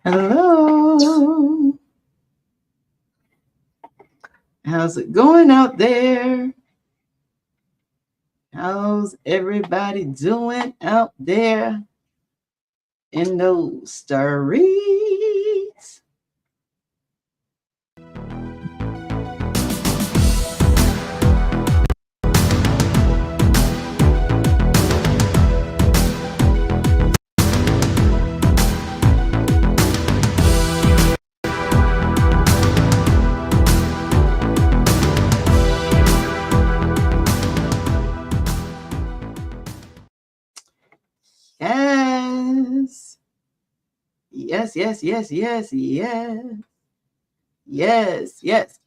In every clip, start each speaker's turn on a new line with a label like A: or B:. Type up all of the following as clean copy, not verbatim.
A: Hello. How's it going out there? How's everybody doing out there in those streets? Yes. Yes, yes, yes, yes, yes. Yes, yes.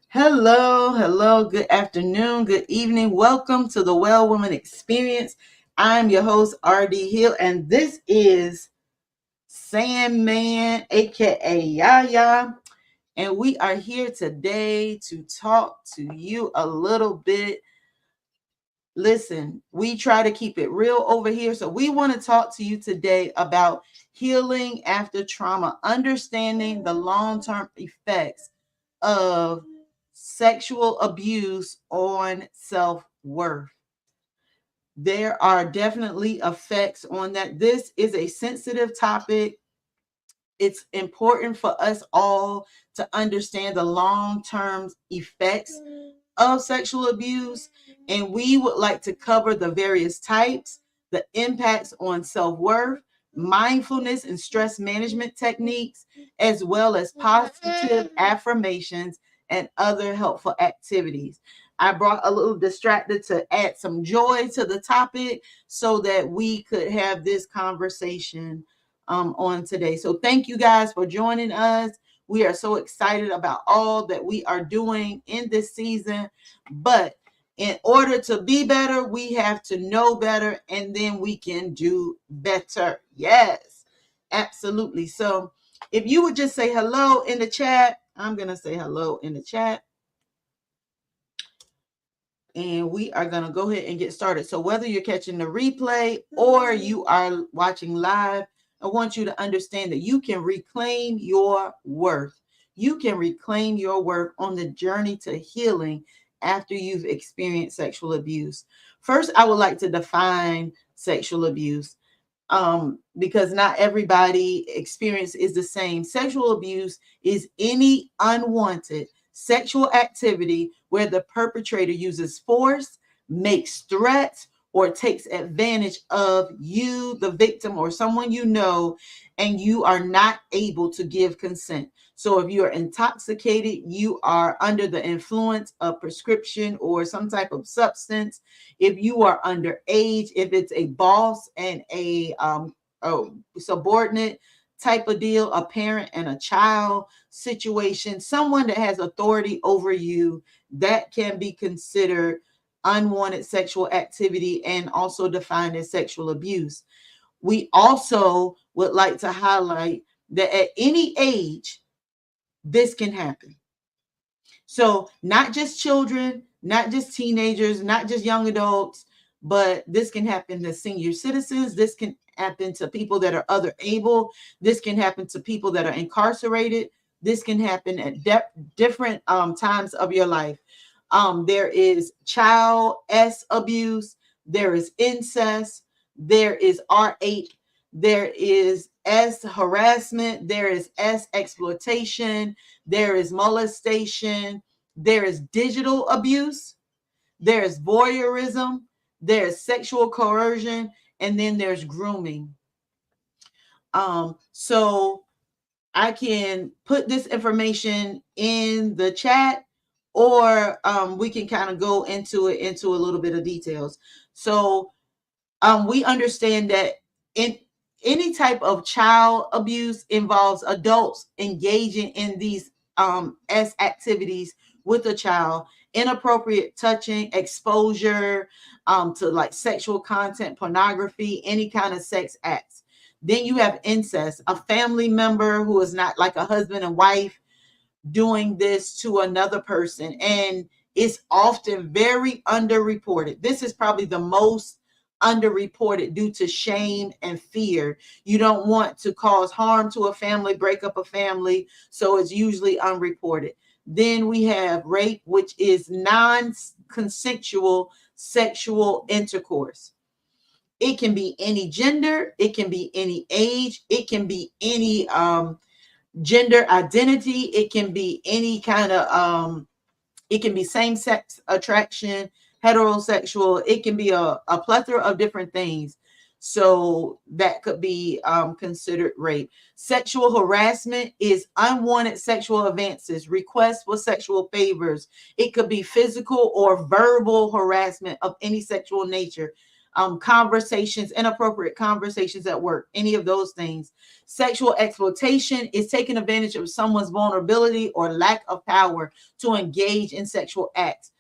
A: Hello, hello. Good afternoon, good evening. Welcome to the Well Woman Experience. I'm your host, RD Hill, and this is Sandman, aka Yaya. And we are here today to talk to you a little bit. Listen, we try to keep it real over here. So we want to talk to you today about healing after trauma, understanding the long-term effects of sexual abuse on self-worth. There are definitely effects on that. This is a sensitive topic. It's important for us all to understand the long-term effects of sexual abuse, and we would like to cover the various types, the impacts on self-worth, mindfulness and stress management techniques, as well as positive affirmations and other helpful activities. I brought a little distracted to add some joy to the topic so that we could have this conversation on today. So thank you guys for joining us. We are so excited about all that we are doing in this season. But in order to be better, we have to know better, and then we can do better. Yes, absolutely. So if you would just say hello in the chat, I'm going to say hello in the chat. And we are going to go ahead and get started. So whether you're catching the replay or you are watching live, I want you to understand that you can reclaim your worth. You can reclaim your worth on the journey to healing after you've experienced sexual abuse. First, I would like to define sexual abuse because not everybody experience is the same. Sexual abuse is any unwanted sexual activity where the perpetrator uses force, makes threats, or takes advantage of you, the victim, or someone you know, and you are not able to give consent. So if you are intoxicated, you are under the influence of prescription or some type of substance. If you are underage, if it's a boss and a subordinate type of deal, a parent and a child situation, someone that has authority over you, that can be considered unwanted sexual activity and also defined as sexual abuse. We also would like to highlight that at any age, this can happen. So not just children, not just teenagers, not just young adults, but this can happen to senior citizens. This can happen to people that are other able. This can happen to people that are incarcerated. This can happen at different times of your life. There is child S abuse. There is incest. There is R8. There is S harassment. There is S exploitation. There is molestation. There is digital abuse. There is voyeurism. There is sexual coercion. And then there's grooming. So I can put this information in the chat, or we can kind of go into a little bit of details. So we understand that in any type of child abuse involves adults engaging in these S activities with a child, inappropriate touching, exposure to like sexual content, pornography, any kind of sex acts. Then you have incest, a family member who is not like a husband and wife doing this to another person. And it's often very underreported. This is probably the most underreported due to shame and fear. You don't want to cause harm to a family, break up a family, so it's usually unreported. Then we have rape, which is non-consensual sexual intercourse. It can be any gender, it can be any age, it can be any gender identity, it can be any kind of it can be same-sex attraction, heterosexual, it can be a plethora of different things. So that could be considered rape. Sexual harassment is unwanted sexual advances, requests for sexual favors. It could be physical or verbal harassment of any sexual nature. Conversations, inappropriate conversations at work, any of those things. Sexual exploitation is taking advantage of someone's vulnerability or lack of power to engage in sexual acts.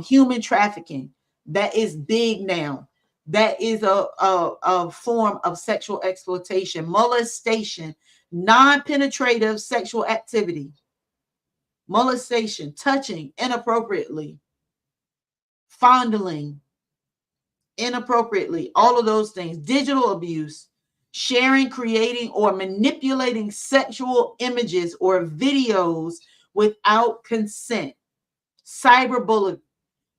A: Human trafficking, that is big now. That is a form of sexual exploitation. Molestation, non-penetrative sexual activity. Molestation, touching inappropriately, fondling inappropriately, all of those things. Digital abuse, sharing, creating, or manipulating sexual images or videos without consent. Cyberbullying,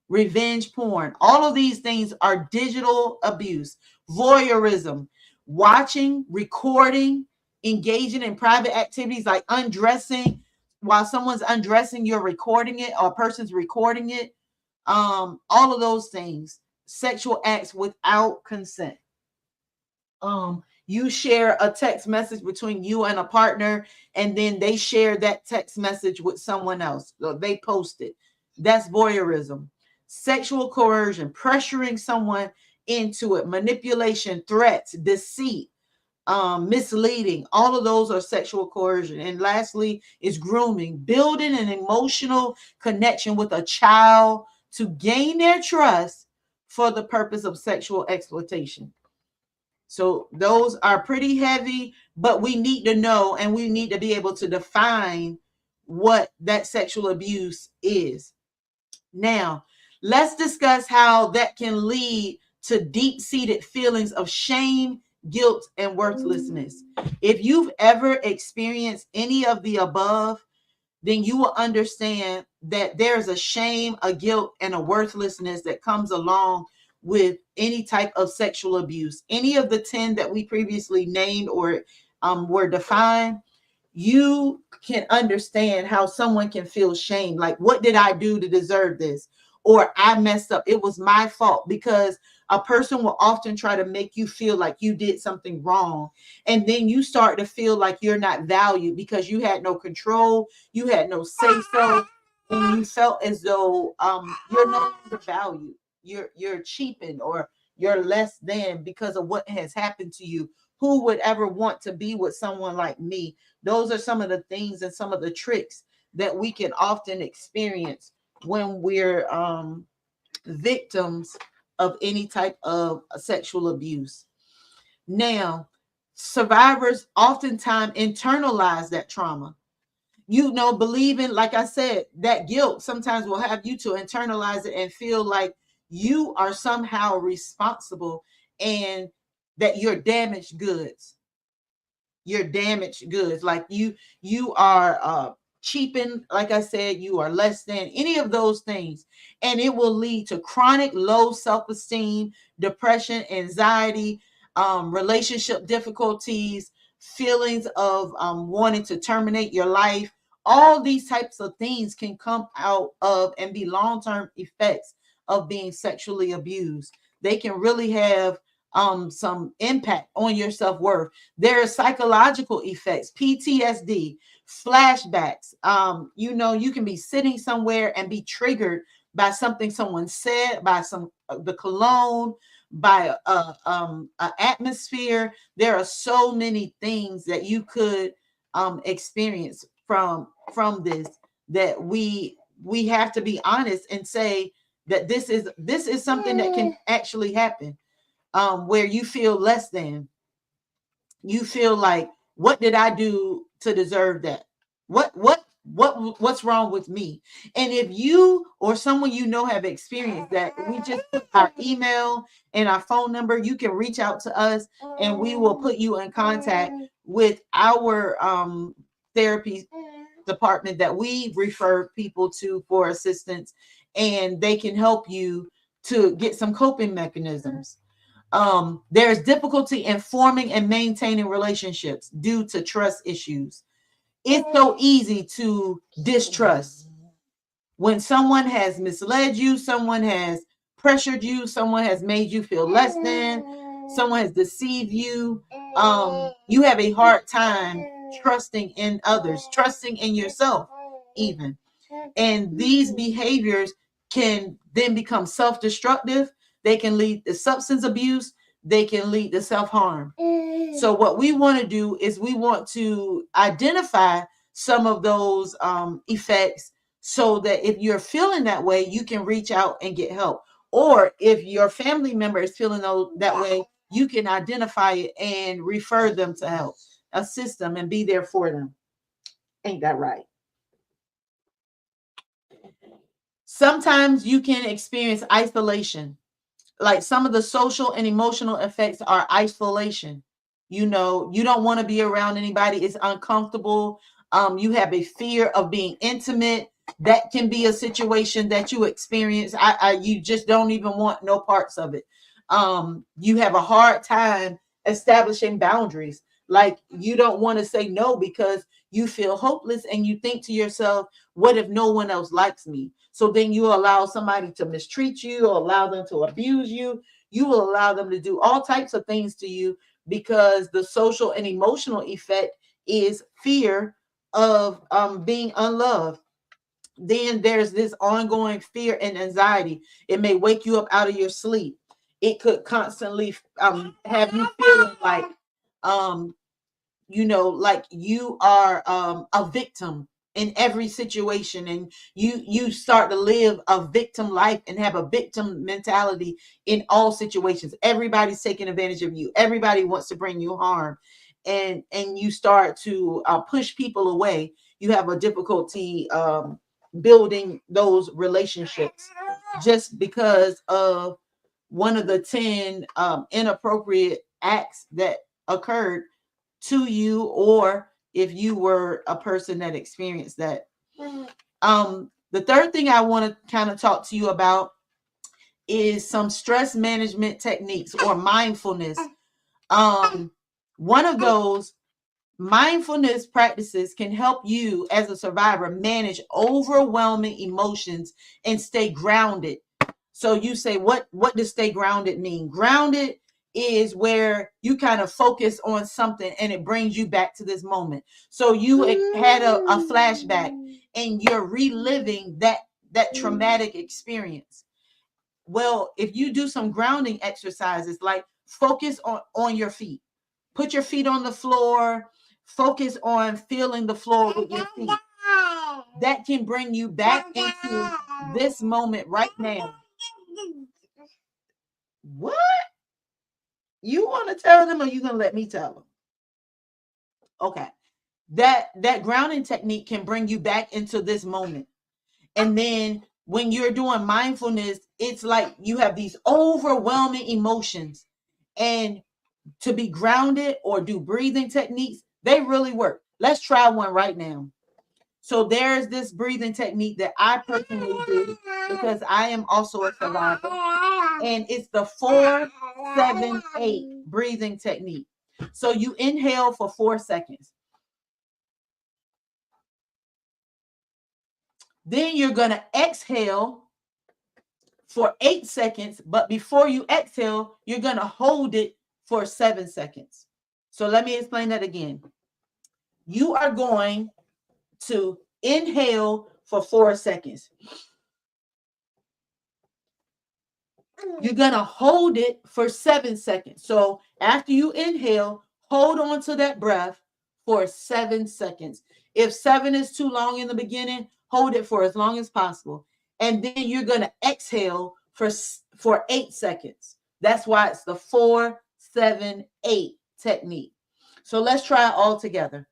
A: revenge porn, all of these things are digital abuse. Voyeurism, watching, recording, engaging in private activities like undressing. While someone's undressing, you're recording it, or a person's recording it. All of those things. Sexual acts without consent. You share a text message between you and a partner, and then they share that text message with someone else. So they post it. That's voyeurism. Sexual coercion, pressuring someone into it, manipulation, threats, deceit, misleading. All of those are sexual coercion. And lastly is grooming, building an emotional connection with a child to gain their trust for the purpose of sexual exploitation. So those are pretty heavy, but we need to know, and we need to be able to define what that sexual abuse is. Now, let's discuss how that can lead to deep-seated feelings of shame, guilt, and worthlessness. If you've ever experienced any of the above, then you will understand that there's a shame, a guilt, and a worthlessness that comes along with any type of sexual abuse. Any of the 10 that we previously named or were defined, you can understand how someone can feel shame. Like, what did I do to deserve this? Or I messed up. It was my fault, because a person will often try to make you feel like you did something wrong. And then you start to feel like you're not valued because you had no control. You had no say so. And you felt as though you're no longer valued. You're cheapened, or you're less than because of what has happened to you. Who would ever want to be with someone like me? Those are some of the things and some of the tricks that we can often experience when we're victims of any type of sexual abuse. Now, survivors oftentimes internalize that trauma. Believing, like I said, that guilt sometimes will have you to internalize it and feel like you are somehow responsible, and that you're damaged goods. You're damaged goods. Like you are cheapened. Like I said, you are less than, any of those things. And it will lead to chronic low self-esteem, depression, anxiety, relationship difficulties, feelings of wanting to terminate your life. All these types of things can come out of and be long-term effects of being sexually abused. They can really have some impact on your self-worth. There are psychological effects, PTSD, flashbacks. You can be sitting somewhere and be triggered by something someone said, by the cologne, by a atmosphere. There are so many things that you could experience from this, that we have to be honest and say that this is something that can actually happen, where you feel less than. you feel like, what did I do to deserve that? What's wrong with me? And if you or someone you know have experienced that, we just put our email and our phone number. You can reach out to us and we will put you in contact with our therapy department that we refer people to for assistance, and they can help you to get some coping mechanisms. There's difficulty in forming and maintaining relationships due to trust issues. It's so easy to distrust when someone has misled you, someone has pressured you, someone has made you feel less than, someone has deceived you. You have a hard time trusting in others, trusting in yourself, even. And these behaviors can then become self-destructive. They can lead to substance abuse. They can lead to self-harm. So what we want to do is we want to identify some of those effects, so that if you're feeling that way, you can reach out and get help. Or if your family member is feeling that way, you can identify it and refer them to help, assist them, and be there for them. Ain't that right? Sometimes you can experience isolation. Like, some of the social and emotional effects are isolation. You know, you don't want to be around anybody. It's uncomfortable. You have a fear of being intimate. That can be a situation that you experience. You just don't even want no parts of it. You have a hard time establishing boundaries. Like, you don't want to say no because you feel hopeless, and you think to yourself, what if no one else likes me? So then you allow somebody to mistreat you, or allow them to abuse you. You will allow them to do all types of things to you, because the social and emotional effect is fear of being unloved. Then there's this ongoing fear and anxiety. It may wake you up out of your sleep. It could constantly have you feeling like, um, like you are a victim in every situation, and you start to live a victim life and have a victim mentality in all situations. Everybody's taking advantage of you. Everybody wants to bring you harm, and you start to push people away. You have a difficulty building those relationships, just because of one of the 10 inappropriate acts that occurred to you, or if you were a person that experienced that. The third thing I want to kind of talk to you about is some stress management techniques, or mindfulness. One of those mindfulness practices can help you as a survivor manage overwhelming emotions and stay grounded. So you say, what does stay grounded mean? Grounded is where you kind of focus on something and it brings you back to this moment. So you had a flashback and you're reliving that traumatic experience. Well, if you do some grounding exercises, like focus on your feet, put your feet on the floor, focus on feeling the floor with your feet. That can bring you back into this moment right now. What? You want to tell them, or you gonna let me tell them? Okay. That grounding technique can bring you back into this moment. And then when you're doing mindfulness, it's like you have these overwhelming emotions. And to be grounded or do breathing techniques, they really work. Let's try one right now. So there's this breathing technique that I personally do, because I am also a survivor. And it's the 4-7-8 breathing technique. So you inhale for 4 seconds. Then you're going to exhale for 8 seconds. But before you exhale, you're going to hold it for 7 seconds. So let me explain that again. You are going to inhale for 4 seconds. You're going to hold it for 7 seconds. So after you inhale, hold on to that breath for 7 seconds. If 7 is too long in the beginning, hold it for as long as possible. And then you're going to exhale for 8 seconds. That's why it's the 4-7-8 technique. So let's try it all together.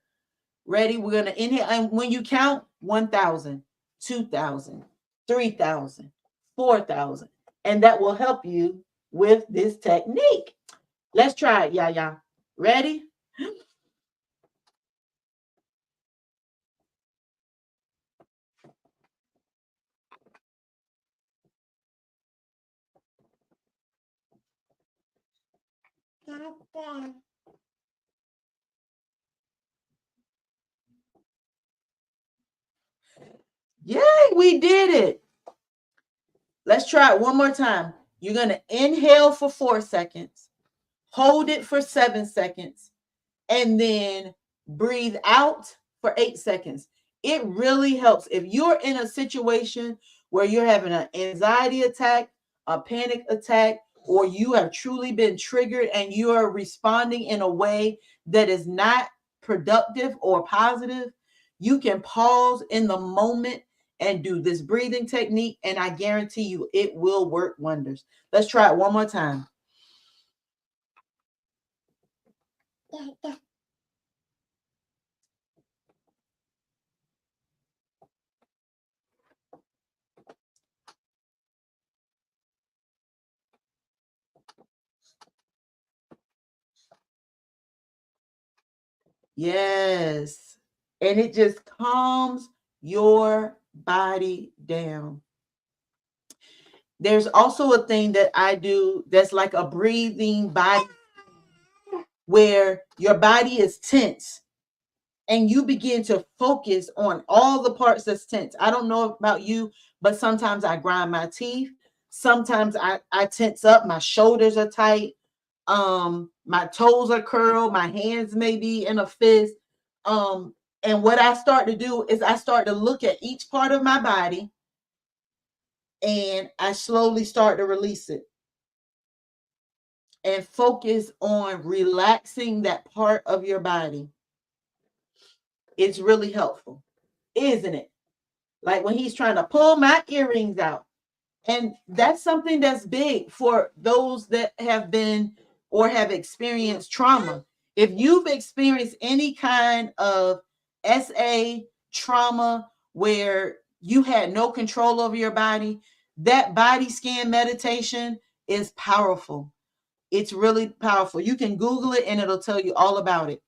A: Ready? We're going to inhale. And when you count 1,000, 2,000, 3,000, 4,000, and that will help you with this technique. Let's try it, Yaya. Ready? Yay, we did it. Let's try it one more time. You're going to inhale for 4 seconds, hold it for 7 seconds, and then breathe out for 8 seconds. It really helps. If you're in a situation where you're having an anxiety attack, a panic attack, or you have truly been triggered and you are responding in a way that is not productive or positive, you can pause in the moment and do this breathing technique, and I guarantee you it will work wonders. Let's try it one more time. Yes. And it just calms your body down. There's also a thing that I do that's like a breathing body where your body is tense and you begin to focus on all the parts that's tense. I don't know about you, but sometimes I grind my teeth. Sometimes I tense up, my shoulders are tight. My toes are curled, my hands may be in a fist. And what I start to do is I start to look at each part of my body and I slowly start to release it and focus on relaxing that part of your body. It's really helpful, isn't it? Like when he's trying to pull my earrings out. And that's something that's big for those that have been or have experienced trauma. If you've experienced any kind of SA trauma where you had no control over your body, that body scan meditation is powerful. It's really powerful. You can Google it and it'll tell you all about it.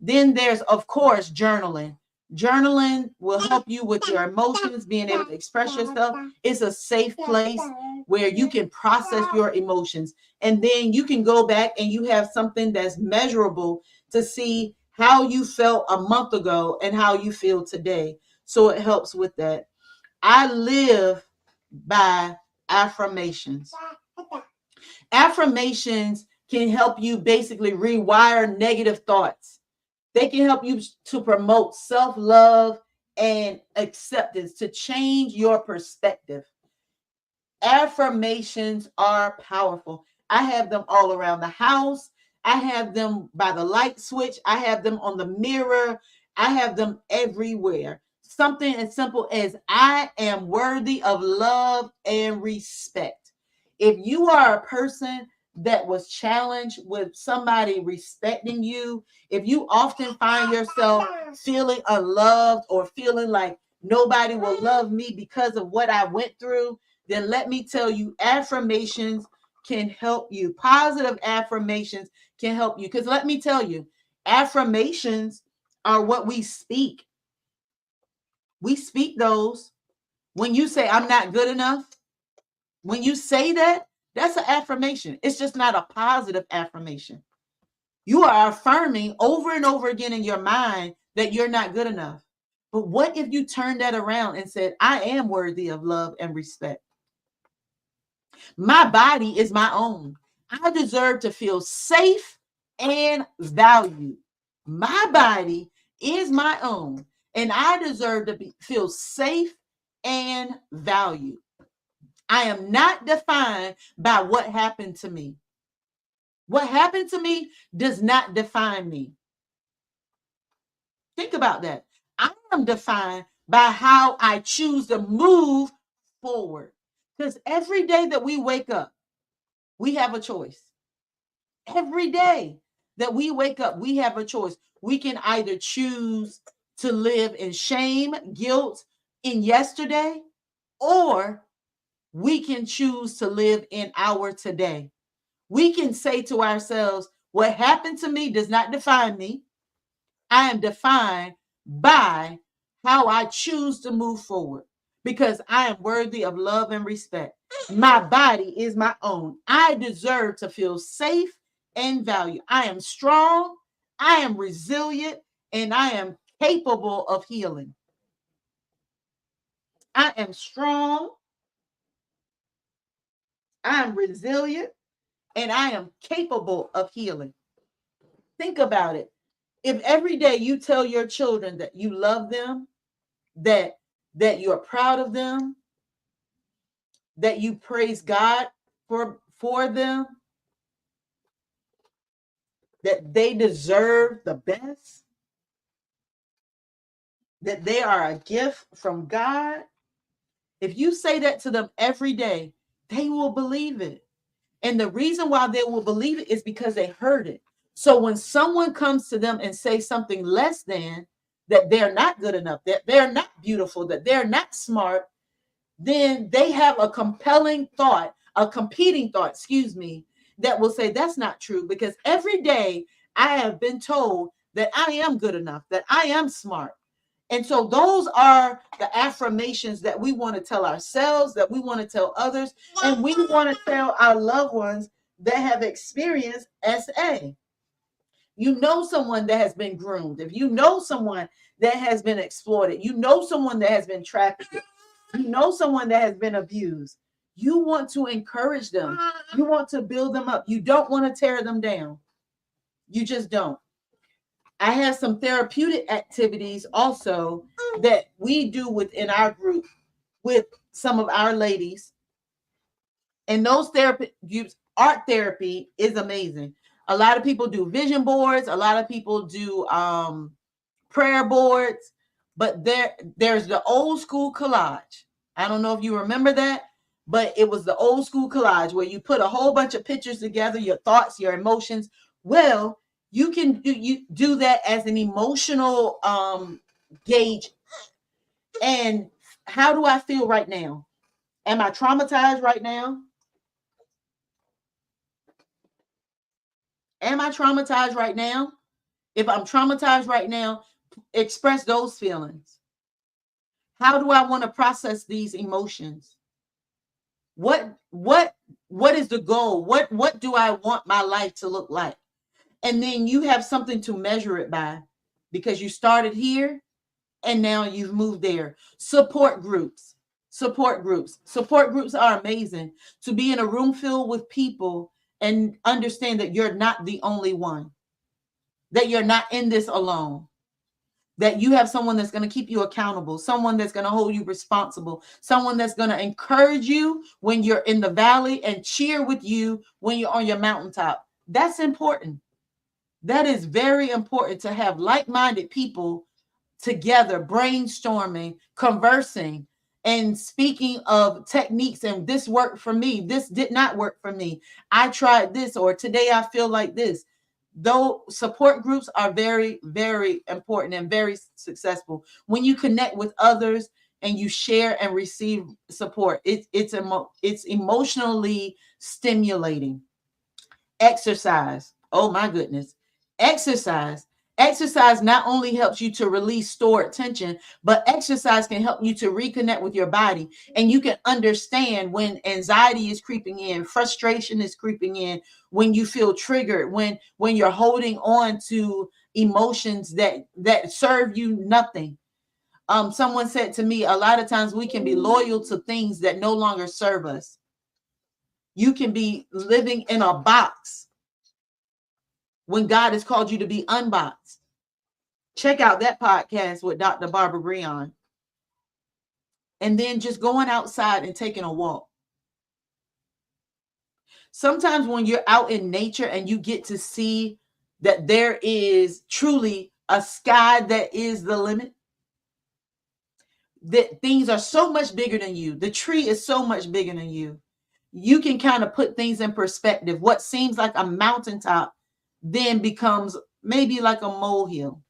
A: Then there's, of course, journaling. Journaling will help you with your emotions, being able to express yourself. It's a safe place where you can process your emotions. And then you can go back and you have something that's measurable to see how you felt a month ago and how you feel today. So it helps with that. I live by affirmations. Affirmations can help you basically rewire negative thoughts. They can help you to promote self-love and acceptance, to change your perspective. Affirmations are powerful. I have them all around the house. I have them by the light switch. I have them on the mirror. I have them everywhere. Something as simple as I am worthy of love and respect. If you are a person that was challenged with somebody respecting you, if you often find yourself feeling unloved or feeling like nobody will love me because of what I went through, then let me tell you, affirmations can help you. Positive affirmations can help you. Because let me tell you, affirmations are what we speak. We speak those. When you say, I'm not good enough, when you say that, that's an affirmation. It's just not a positive affirmation. You are affirming over and over again in your mind that you're not good enough. But what if you turned that around and said, I am worthy of love and respect? My body is my own. I deserve to feel safe and valued. My body is my own, and I deserve to feel safe and valued. I am not defined by what happened to me. What happened to me does not define me. Think about that. I am defined by how I choose to move forward. Because every day that we wake up, we have a choice. Every day. that we wake up, we have a choice. We can either choose to live in shame, guilt in yesterday, or we can choose to live in our today. We can say to ourselves, what happened to me does not define me. I am defined by how I choose to move forward because I am worthy of love and respect. My body is my own. I deserve to feel safe and valued. I am strong, I am resilient, and I am capable of healing. I am strong, I am resilient, and I am capable of healing. Think about it. If every day you tell your children that you love them, that you're proud of them, that you praise God for them, that they deserve the best, that they are a gift from God. If you say that to them every day, they will believe it. And the reason why they will believe it is because they heard it. So when someone comes to them and say something less than, that they're not good enough, that they're not beautiful, that they're not smart, then they have a compelling thought, a competing thought, that will say that's not true, because every day I have been told that I am good enough, that I am smart. And so those are the affirmations that we want to tell ourselves, that we want to tell others, and we want to tell our loved ones that have experienced SA. You know someone that has been groomed. If you know someone that has been exploited, you know someone that has been trafficked, you know someone that has been abused, you want to encourage them. You want to build them up. You don't want to tear them down. You just don't. I have some therapeutic activities also that we do within our group with some of our ladies. And those therapy groups, art therapy is amazing. A lot of people do vision boards. A lot of people do prayer boards. But there's the old school collage. I don't know if you remember that, but it was the old school collage where you put a whole bunch of pictures together, your thoughts, your emotions. Well, you can do that as an emotional gauge. And how do I feel right now? Am I traumatized right now? Am I traumatized right now? If I'm traumatized right now, express those feelings. How do I want to process these emotions? What is the goal? What do I want my life to look like? And then you have something to measure it by, because you started here and now you've moved there. Support groups. Support groups are amazing. To be in a room filled with people and understand that you're not the only one, that you're not in this alone, that you have someone that's going to keep you accountable, someone that's going to hold you responsible, someone that's going to encourage you when you're in the valley and cheer with you when you're on your mountaintop. That's important. That is very important, to have like-minded people together, brainstorming, conversing, and speaking of techniques. And this worked for me. This did not work for me. I tried this, or today I feel like this. Though support groups are very, very important and very successful. When you connect with others and you share and receive support, it's emotionally stimulating. Exercise. Oh my goodness. Exercise not only helps you to release stored tension, but exercise can help you to reconnect with your body. And you can understand when anxiety is creeping in, frustration is creeping in, when you feel triggered, when you're holding on to emotions that serve you nothing. Someone said to me, a lot of times we can be loyal to things that no longer serve us. You can be living in a box when God has called you to be unboxed. Check out that podcast with Dr. Barbara Breon. And then just going outside and taking a walk. Sometimes when you're out in nature and you get to see that there is truly a sky that is the limit, that things are so much bigger than you. The tree is so much bigger than you. You can kind of put things in perspective. What seems like a mountaintop then becomes maybe like a molehill.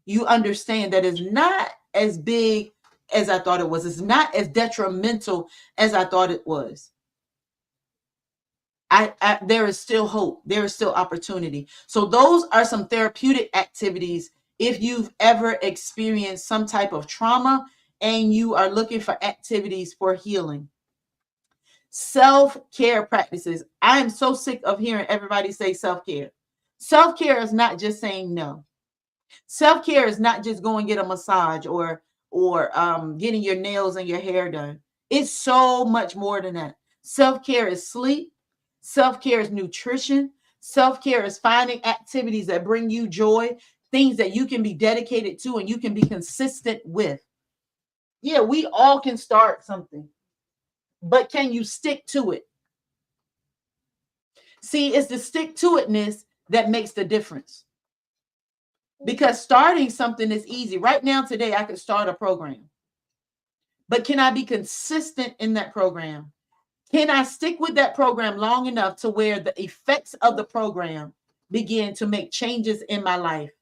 A: You understand that it's not as big as I thought it was. It's not as detrimental as I thought it was. There is still hope. There is still opportunity. So those are some therapeutic activities. If you've ever experienced some type of trauma and you are looking for activities for healing. Self-care practices. I am so sick of hearing everybody say self-care. Self-care is not just saying no. Self-care is not just going get a massage or getting your nails and your hair done. It's so much more than that. Self-care is sleep. Self-care is nutrition. Self-care is finding activities that bring you joy, things that you can be dedicated to and you can be consistent with. Yeah, we all can start something, but can you stick to it? See, it's the stick to itness that makes the difference. Because starting something is easy. Right now, today, I could start a program. But can I be consistent in that program? Can I stick with that program long enough to where the effects of the program begin to make changes in my life,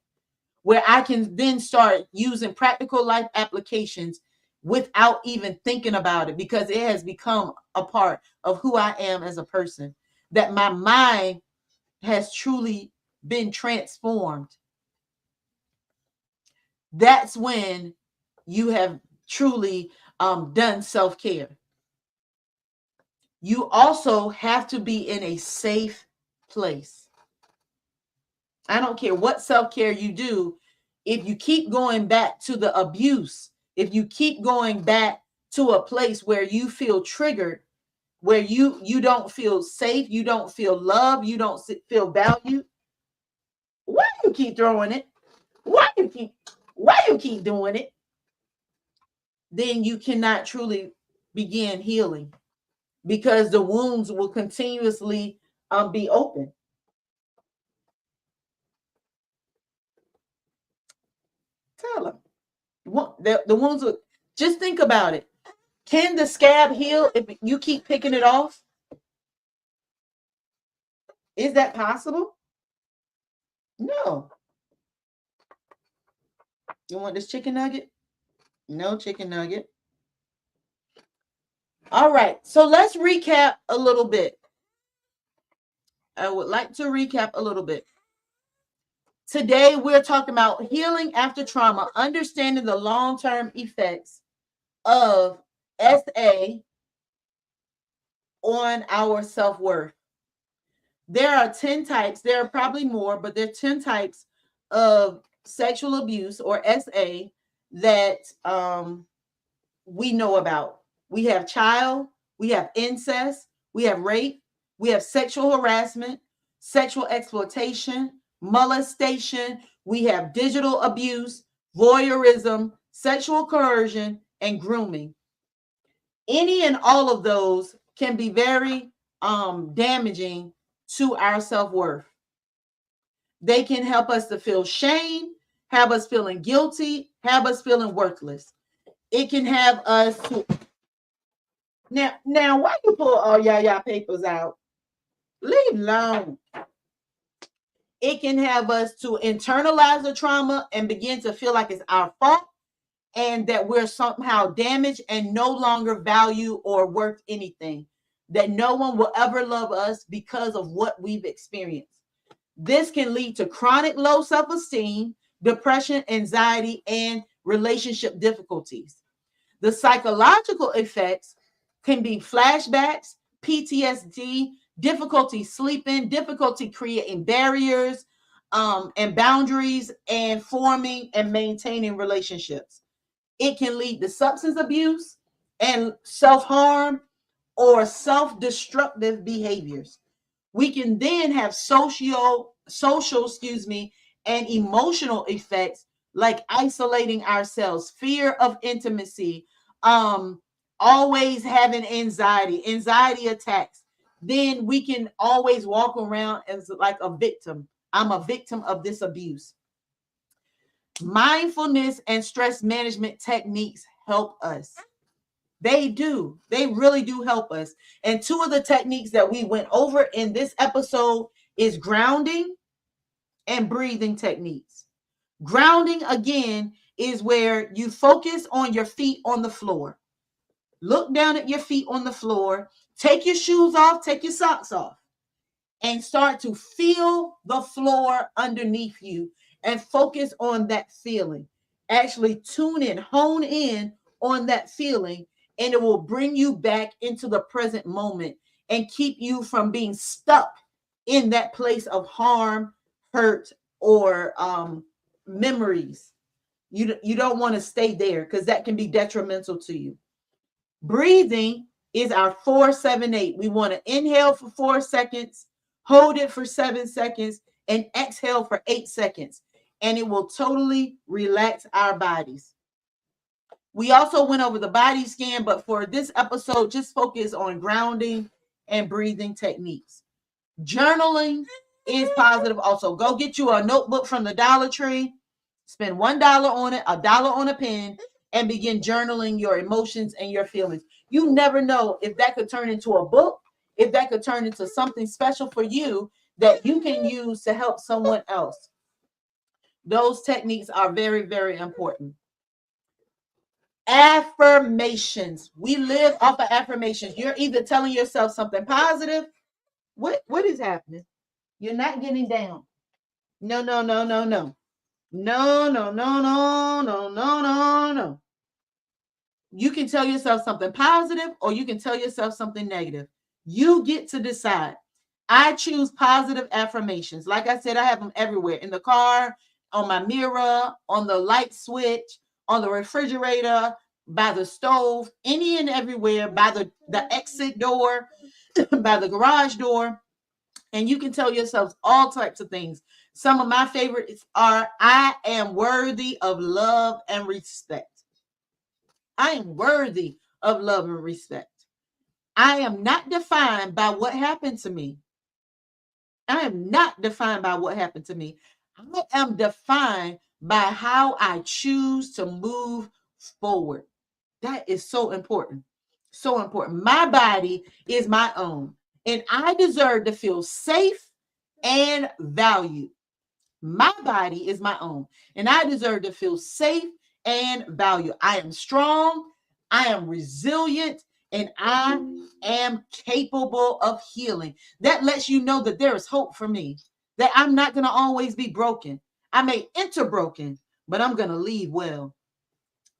A: where I can then start using practical life applications without even thinking about it, because it has become a part of who I am as a person, that my mind has truly been transformed. That's when you have truly done self-care. You also have to be in a safe place. I don't care what self-care you do. If you keep going back to the abuse, if you keep going back to a place where you feel triggered, where you don't feel safe, you don't feel loved, you don't feel valued, why you keep throwing it? Why you keep doing it? Then you cannot truly begin healing, because the wounds will continuously be open. Tell them. The wounds will, just think about it. Can the scab heal if you keep picking it off? Is that possible? No. You want this chicken nugget? No chicken nugget. All right. So let's recap a little bit. I would like to recap a little bit. Today, we're talking about healing after trauma, understanding the long-term effects of SA on our self-worth. There are 10 types. There are probably more, but there are 10 types of sexual abuse, or SA, that we know about. We have child, we have incest, we have rape, we have sexual harassment, sexual exploitation, molestation, we have digital abuse, voyeurism, sexual coercion, and grooming. Any and all of those can be very damaging to our self-worth. They can help us to feel shame, have us feeling guilty, have us feeling worthless. It can have us to... Now, why you pull all y'all papers out? Leave alone. It can have us to internalize the trauma and begin to feel like it's our fault and that we're somehow damaged and no longer value or worth anything, that no one will ever love us because of what we've experienced. This can lead to chronic low self-esteem, depression, anxiety, and relationship difficulties. The psychological effects can be flashbacks, PTSD, difficulty sleeping, difficulty creating barriers and boundaries, and forming and maintaining relationships. It can lead to substance abuse and self-harm or self-destructive behaviors. We can then have social, and emotional effects like isolating ourselves, fear of intimacy, always having anxiety attacks. Then we can always walk around as like a victim. I'm a victim of this abuse. Mindfulness and stress management techniques help us. They do. They really do help us. And two of the techniques that we went over in this episode is grounding and breathing techniques. Grounding, again, is where you focus on your feet on the floor. Look down at your feet on the floor. Take your shoes off, take your socks off, and start to feel the floor underneath you and focus on that feeling. Actually tune in, hone in on that feeling, and it will bring you back into the present moment and keep you from being stuck in that place of harm, hurt, or memories. You don't want to stay there because that can be detrimental to you. Breathing is our 4-7-8. We want to inhale for 4 seconds, hold it for 7 seconds, and exhale for 8 seconds. And it will totally relax our bodies. We also went over the body scan, but for this episode, just focus on grounding and breathing techniques. Journaling is positive also. Go get you a notebook from the Dollar Tree, spend $1 on it, $1 on a pen, and begin journaling your emotions and your feelings. You never know if that could turn into a book, if that could turn into something special for you that you can use to help someone else. Those techniques are very, very important. Affirmations. We live off of affirmations. You're either telling yourself something positive. What is happening? You're not getting down. No. No, no, no, no, no, no, no, no, no, no. You can tell yourself something positive or you can tell yourself something negative. You get to decide. I choose positive affirmations. Like I said, I have them everywhere, in the car, on my mirror, on the light switch, on the refrigerator, by the stove, any and everywhere, by the exit door, by the garage door. And you can tell yourself all types of things. Some of my favorites are, I am worthy of love and respect. I am worthy of love and respect. I am not defined by what happened to me. I am not defined by what happened to me. I am defined by how I choose to move forward. That is so important. So important. My body is my own, and I deserve to feel safe and valued. My body is my own, and I deserve to feel safe and valued. I am strong, I am resilient, and I am capable of healing. That lets you know that there is hope for me, that I'm not going to always be broken. I may enter broken, but I'm going to leave well,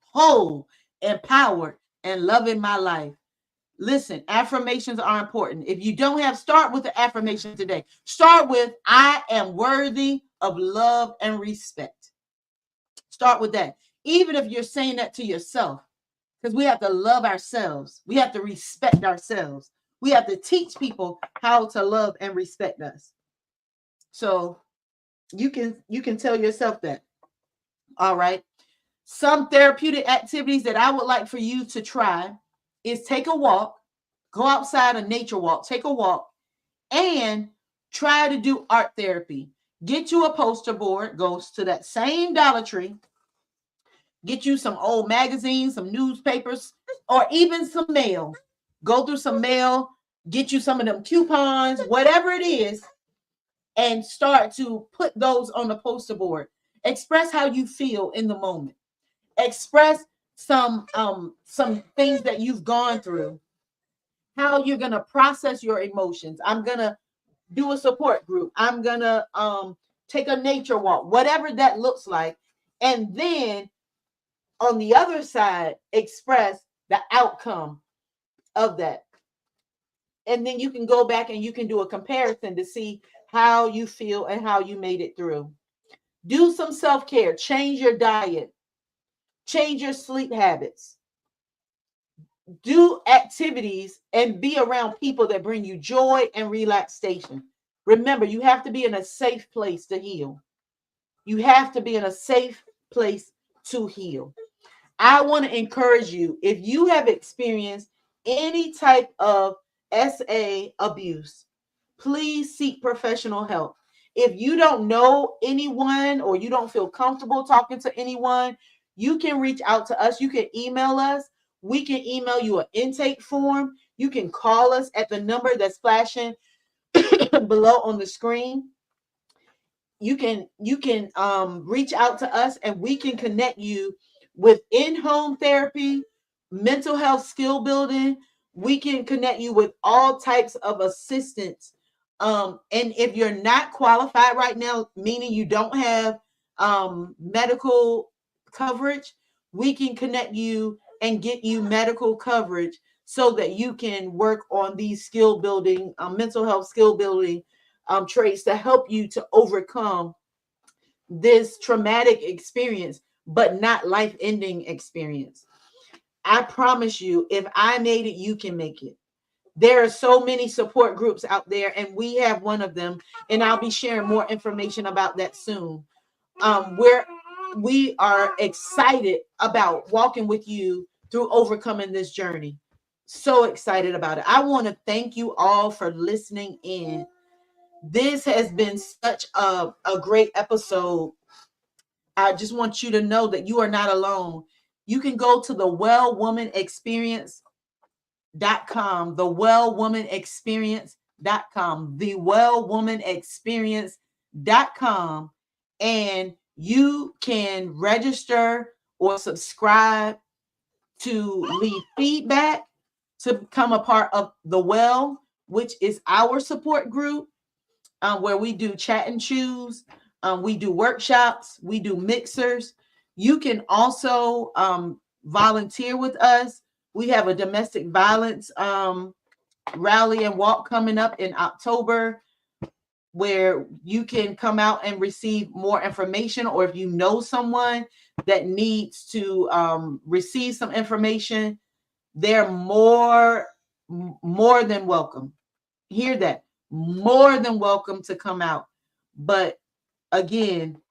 A: whole, empowered, and loving my life. Listen, affirmations are important. If you don't have, start with the affirmation today. Start with, I am worthy of love and respect. Start with that. Even if you're saying that to yourself, because we have to love ourselves. We have to respect ourselves. We have to teach people how to love and respect us. So you can tell yourself that. All right. Some therapeutic activities that I would like for you to try is take a walk, go outside, a nature walk, take a walk, and try to do art therapy. Get you a poster board, goes to that same Dollar Tree. Get you some old magazines, some newspapers, or even some mail. Go through some mail, get you some of them coupons, whatever it is, and start to put those on the poster board. Express how you feel in the moment. Express some things that you've gone through, how you're going to process your emotions. I'm going to do a support group. I'm going to take a nature walk, whatever that looks like. And then on the other side, express the outcome of that. And then you can go back and you can do a comparison to see how you feel and how you made it through. Do some self-care. Change your diet. Change your sleep habits. Do activities and be around people that bring you joy and relaxation. Remember, you have to be in a safe place to heal. You have to be in a safe place to heal. I want to encourage you, if you have experienced any type of SA abuse, please seek professional help. If you don't know anyone or you don't feel comfortable talking to anyone, you can reach out to us. You can email us. We can email you an intake form. You can call us at the number that's flashing below on the screen. You can reach out to us, and we can connect you with in-home therapy, mental health skill building. We can connect you with all types of assistance. And if you're not qualified right now, meaning you don't have medical coverage, we can connect you and get you medical coverage so that you can work on these skill building, mental health skill building traits to help you to overcome this traumatic experience, but not life-ending experience. I promise you, if I made it, you can make it. There are so many support groups out there, and we have one of them, and I'll be sharing more information about that soon. Where we are excited about walking with you through overcoming this journey. So excited about it. I want to thank you all for listening in. This has been such a great episode. I just want you to know that you are not alone. You can go to the wellwomanexperience.com, the wellwomanexperience.com, the wellwomanexperience.com, and you can register or subscribe to leave feedback, to become a part of the Well, which is our support group, where we do chat and choose. We do workshops. We do mixers. You can also volunteer with us. We have a domestic violence rally and walk coming up in October, where you can come out and receive more information, or if you know someone that needs to receive some information, they're more than welcome. Hear that? More than welcome to come out. But again,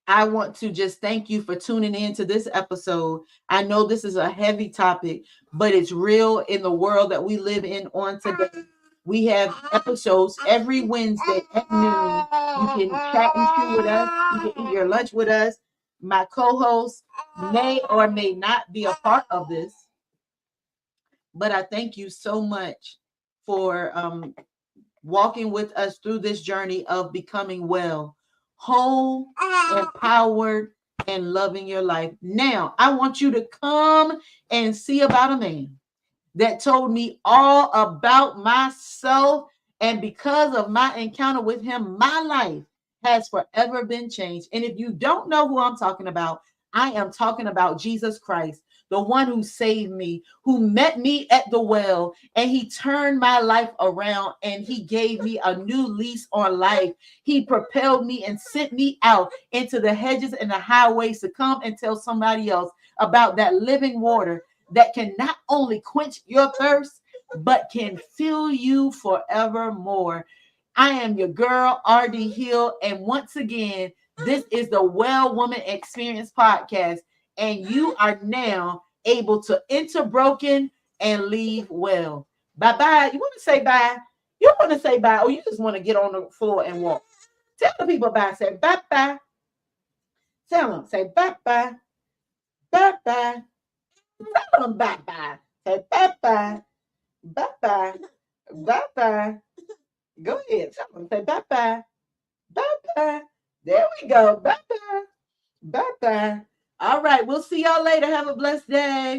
A: I want to just thank you for tuning in to this episode. I know this is a heavy topic, but it's real in the world that we live in on today. We have episodes every Wednesday at noon. You can chat and chew with us. You can eat your lunch with us. My co-host may or may not be a part of this, but I thank you so much for walking with us through this journey of becoming well, whole, empowered, and loving your life. Now, I want you to come and see about a man that told me all about myself. And because of my encounter with him, my life has forever been changed. And if you don't know who I'm talking about, I am talking about Jesus Christ, the one who saved me, who met me at the well, and he turned my life around, and he gave me a new lease on life. He propelled me and sent me out into the hedges and the highways to come and tell somebody else about that living water that can not only quench your thirst, but can fill you forevermore. I am your girl, RD Hill, and once again, this is the Well Woman Experience podcast, and you are now able to enter broken and leave well. Bye-bye. You want to say bye? You want to say bye, or you just want to get on the floor and walk? Tell the people bye. Say bye-bye. Tell them. Say bye-bye. Bye-bye. Tell them bye-bye. Say bye-bye. Bye-bye. Bye-bye. Go ahead. Tell them. Say bye-bye. Bye-bye. There we go. Bye-bye. Bye-bye. All right. We'll see y'all later. Have a blessed day.